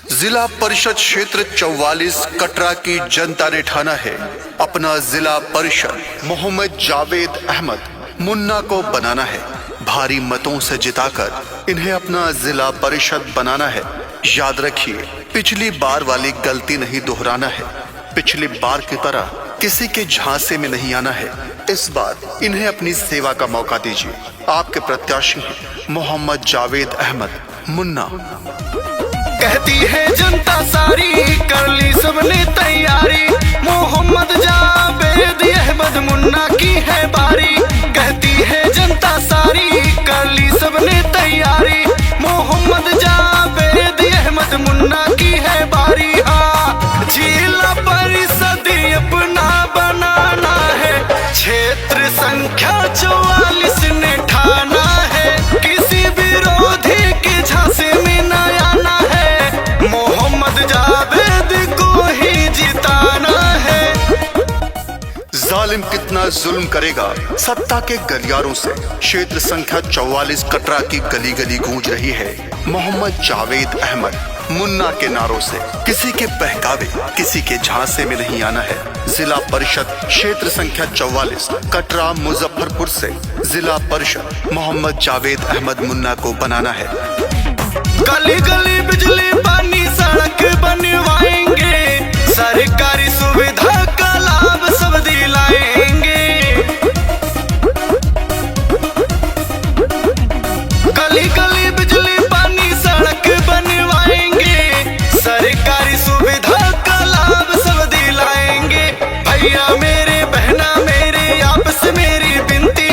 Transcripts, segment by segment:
जिला परिषद क्षेत्र 44 कटरा की जनता ने ठाना है अपना जिला परिषद मोहम्मद जावेद अहमद मुन्ना को बनाना है। भारी मतों से जिताकर इन्हें अपना जिला परिषद बनाना है। याद रखिए, पिछली बार वाली गलती नहीं दोहराना है। पिछली बार की तरह किसी के झांसे में नहीं आना है। इस बार इन्हें अपनी सेवा का मौका दीजिए। आपके प्रत्याशी हैं मोहम्मद जावेद अहमद मुन्ना। कहती है जनता सारी, कर ली सबने तैयारी, मोहम्मद जावेद अहमद मुन्ना की है बारी। कहती है जनता सारी, कर ली सबने तैयारी, मोहम्मद जावेद अहमद मुन्ना की है बारी। हाँ, जिला परिषद अपना बनाना है, क्षेत्र संख्या 44 ने ठाना है, किसी विरोधी के झांसे में न आना है, मोहम्मद जावेद को ही जिताना है। जालिम कितना जुल्म करेगा सत्ता के गलियारों से। क्षेत्र संख्या 44 कटरा की गली गली गूंज रही है मोहम्मद जावेद अहमद मुन्ना के नारों से। किसी के बहकावे, किसी के झांसे में नहीं आना है। जिला परिषद क्षेत्र संख्या 44 कटरा मुजफ्फरपुर से जिला परिषद मोहम्मद जावेद अहमद मुन्ना को बनाना है। गली गली बिजली पानी सड़क बनवाएंगे, सरकारी सुविधा का लाभ सब दिलाएंगे। गली गली बिजली पानी सड़क बनवाएंगे, सरकारी सुविधा का लाभ सब दिलाएंगे। भैया मेरे, बहना मेरे, आपस मेरी विनती,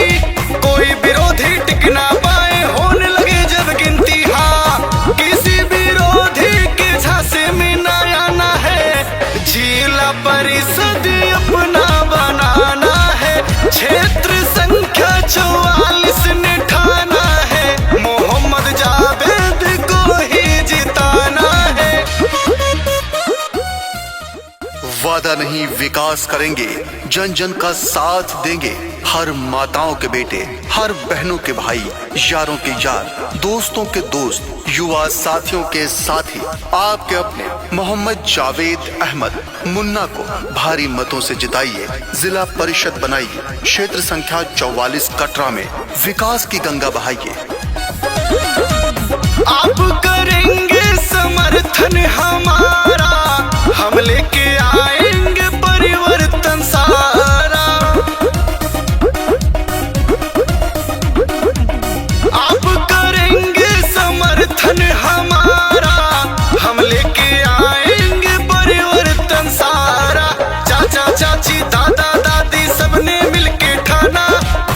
कोई विरोधी टिक ना पाए, होने लगे जब गिनती। हाँ, किसी विरोधी के झांसे में न आना है, जिला परिषद अपना बनाना है, क्षेत्र संख्या 44 ने ठाना है, मोहम्मद जावेद को ही जिताना है। वादा नहीं, विकास करेंगे, जन जन का साथ देंगे। हर माताओं के बेटे, हर बहनों के भाई, यारों के यार, दोस्तों के दोस्त, युवा साथियों के साथी, आपके अपने मोहम्मद जावेद अहमद मुन्ना को भारी मतों से जिताइए, जिला परिषद बनाइए, क्षेत्र संख्या 44 कटरा में विकास की गंगा बहाइए। आप करेंगे समर्थन हमारा, हम लेके आएंगे परिवर्तन सारा। आप करेंगे समर्थन हमारा, हम लेके आएंगे परिवर्तन सारा। चाचा चाची दादा दादी सबने मिलके ठाना,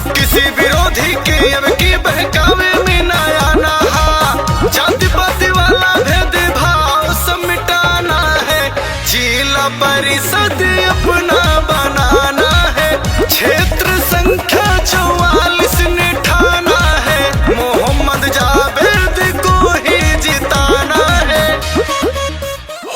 किसी विरोधी के अब की बहकावे में न आना। हाँ, जाति पाति वाला भेदभाव सब मिटाना है, जिला परिषद अपना बनाना है, क्षेत्र संख्या 44 ने ठाना है, मोहम्मद जावेद को ही जिताना है।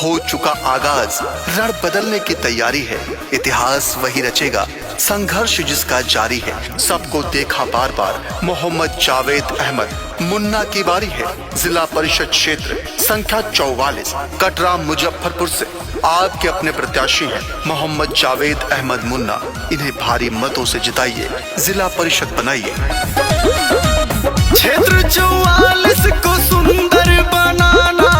हो चुका आगाज, रण बदलने की तैयारी है। इतिहास वही रचेगा, संघर्ष जिसका जारी है। सबको देखा बार बार, मोहम्मद जावेद अहमद मुन्ना की बारी है। जिला परिषद क्षेत्र संख्या 44 कटरा मुजफ्फरपुर से आपके अपने प्रत्याशी हैं मोहम्मद जावेद अहमद मुन्ना। इन्हें भारी मतों से जिताइए, जिला परिषद बनाइए। क्षेत्र 44 को सुंदर बनाना